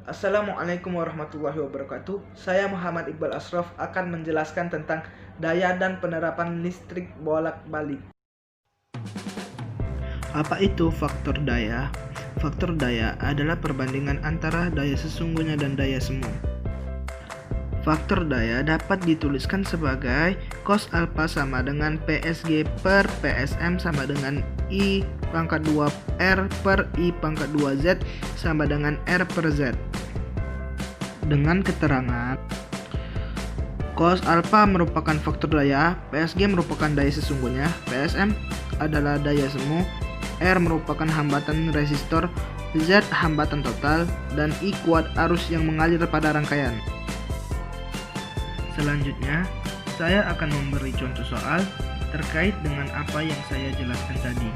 Assalamualaikum warahmatullahi wabarakatuh. Saya Muhammad Iqbal Ashraf akan menjelaskan tentang daya dan penerapan listrik bolak-balik. Apa itu faktor daya? Faktor daya adalah perbandingan antara daya sesungguhnya dan daya semu. Faktor daya dapat dituliskan sebagai cos alpha sama dengan PSG per PSM sama dengan I pangkat 2R per I pangkat 2Z sama dengan R per Z. Dengan keterangan cos alpha merupakan faktor daya, PSG merupakan daya sesungguhnya, PSM adalah daya semu, R merupakan hambatan resistor, Z hambatan total, dan I kuat arus yang mengalir pada rangkaian. Selanjutnya, saya akan memberi contoh soal terkait dengan apa yang saya jelaskan tadi.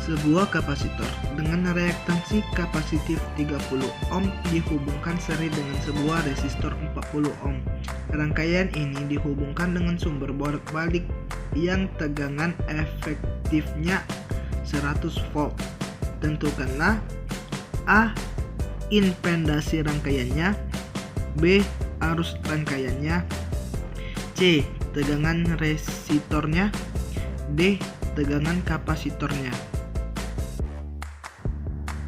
Sebuah kapasitor dengan reaktansi kapasitif 30 ohm dihubungkan seri dengan sebuah resistor 40 ohm. Rangkaian ini dihubungkan dengan sumber bolak-balik yang tegangan efektifnya 100 volt. Tentukanlah A. Impedasi rangkaiannya, B. Arus rangkaiannya, C. Tegangan resistornya, D. Tegangan kapasitornya.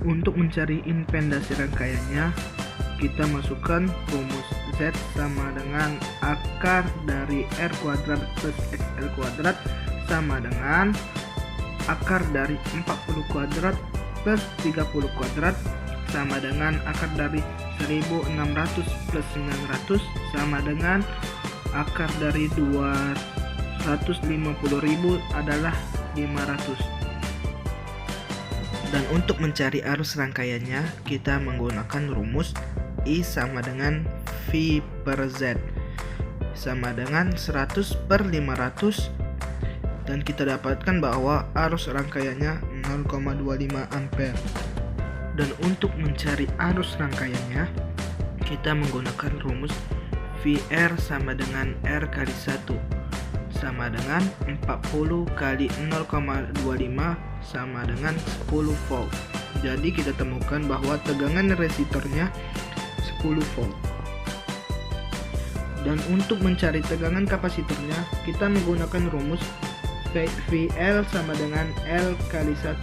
Untuk mencari impedasi rangkaiannya, kita masukkan rumus Z sama dengan akar dari R kuadrat plus XL kuadrat sama dengan akar dari 40 kuadrat plus 30 kuadrat sama dengan akar dari 1600 plus 900 sama dengan akar dari 250.000 adalah 500. Dan untuk mencari arus rangkaiannya, kita menggunakan rumus I sama dengan V per Z sama dengan 100 per 500, dan kita dapatkan bahwa arus rangkaiannya 0,25 ampere. Dan untuk mencari arus rangkaiannya, kita menggunakan rumus VR sama dengan R kali 1 sama dengan 40 kali 0,25 sama dengan 10 volt. Jadi kita temukan bahwa tegangan resistornya 10 volt. Dan untuk mencari tegangan kapasitornya, kita menggunakan rumus VL sama dengan L kali 1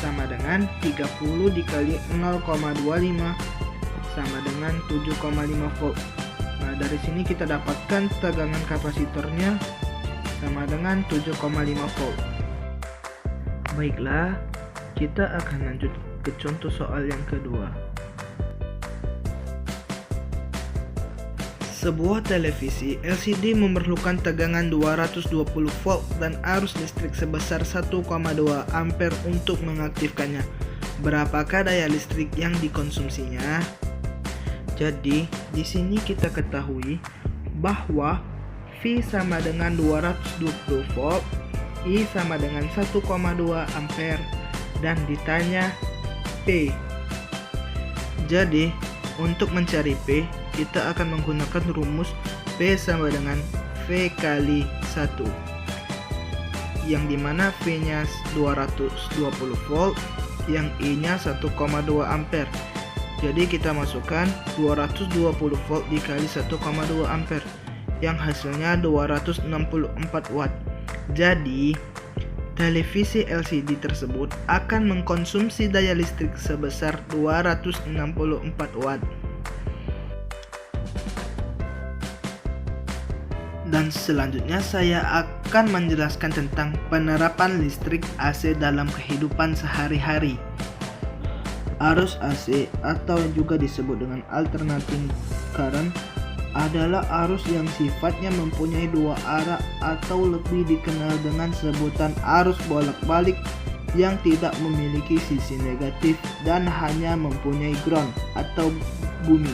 sama dengan 30 dikali 0,25 sama dengan 7,5 volt. Nah, dari sini kita dapatkan tegangan kapasitornya sama dengan 7,5 volt. Baiklah, kita akan lanjut ke contoh soal yang kedua. Sebuah televisi LCD memerlukan tegangan 220 volt dan arus listrik sebesar 1,2 ampere untuk mengaktifkannya. Berapakah daya listrik yang dikonsumsinya? Jadi, di sini kita ketahui bahwa V sama dengan 220 volt, I sama dengan 1,2 ampere, dan ditanya P. Jadi, untuk mencari P, kita akan menggunakan rumus P sama dengan V kali 1, yang dimana V nya 220 volt, yang I nya 1,2 ampere. Jadi kita masukkan 220 volt dikali 1,2 ampere, yang hasilnya 264 watt. Jadi televisi LCD tersebut akan mengkonsumsi daya listrik sebesar 264 watt. Dan selanjutnya saya akan menjelaskan tentang penerapan listrik AC dalam kehidupan sehari-hari. Arus AC atau juga disebut dengan alternating current adalah arus yang sifatnya mempunyai dua arah atau lebih dikenal dengan sebutan arus bolak-balik yang tidak memiliki sisi negatif dan hanya mempunyai ground atau bumi.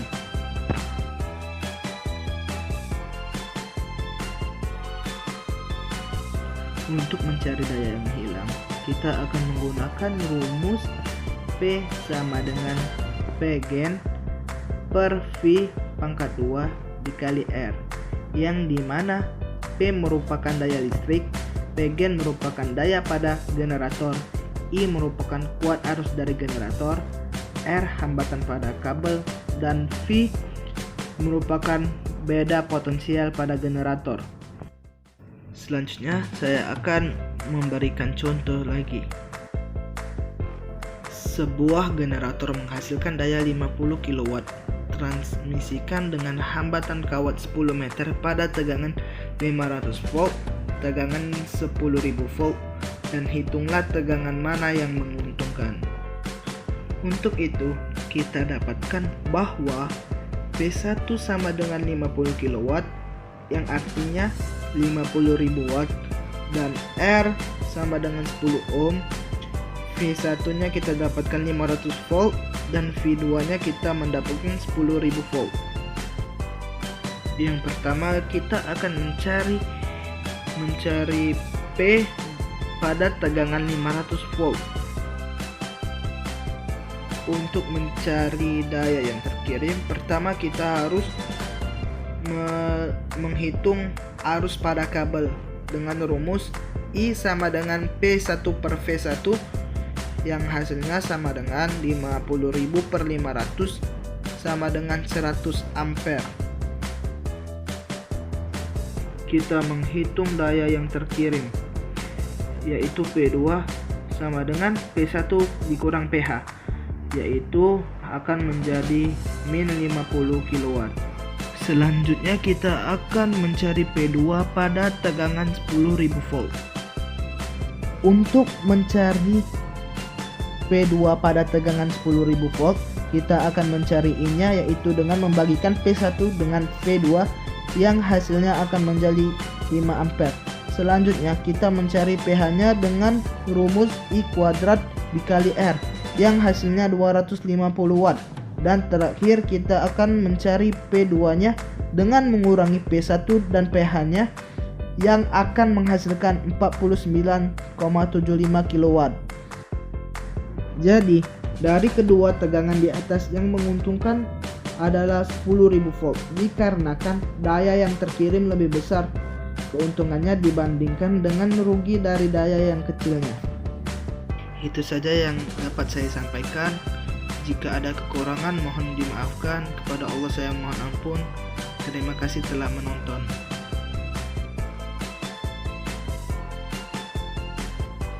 Untuk mencari daya yang hilang, kita akan menggunakan rumus P sama dengan P gen per V pangkat 2 dikali R, yang dimana P merupakan daya listrik, P gen merupakan daya pada generator, I merupakan kuat arus dari generator, R hambatan pada kabel, dan V merupakan beda potensial pada generator. Selanjutnya saya akan memberikan contoh lagi. Sebuah generator menghasilkan daya 50 kW, transmisikan dengan hambatan kawat 10 meter pada tegangan 500 volt, tegangan 10.000 volt, dan hitunglah tegangan mana yang menguntungkan. Untuk itu, kita dapatkan bahwa P1 sama dengan 50 kW, yang artinya 50.000 watt, dan R sama dengan 10 ohm. V1 nya kita dapatkan 500 volt dan V2 nya kita mendapatkan 10.000 volt. Yang pertama kita akan mencari P pada tegangan 500 volt. Untuk mencari daya yang terkirim, pertama kita harus menghitung arus pada kabel dengan rumus I sama dengan P1 per V1, yang hasilnya sama dengan 50.000 per 500 sama dengan 100 ampere. Kita menghitung daya yang terkirim, yaitu P2 sama dengan P1 dikurang PH, yaitu akan menjadi min 50 kW. Selanjutnya kita akan mencari P2 pada tegangan 10.000 volt. Untuk mencari P2 pada tegangan 10.000 volt, kita akan mencari I-nya, yaitu dengan membagikan P1 dengan V2 yang hasilnya akan menjadi 5 ampere. Selanjutnya kita mencari pH-nya dengan rumus I kuadrat dikali R yang hasilnya 250 watt. Dan terakhir kita akan mencari P2-nya dengan mengurangi P1 dan pH-nya yang akan menghasilkan 49,75 kW. Jadi, dari kedua tegangan di atas yang menguntungkan adalah 10.000 volt, dikarenakan daya yang terkirim lebih besar keuntungannya dibandingkan dengan rugi dari daya yang kecilnya. Itu saja yang dapat saya sampaikan. Jika ada kekurangan mohon dimaafkan. Kepada Allah saya mohon ampun. Terima kasih telah menonton.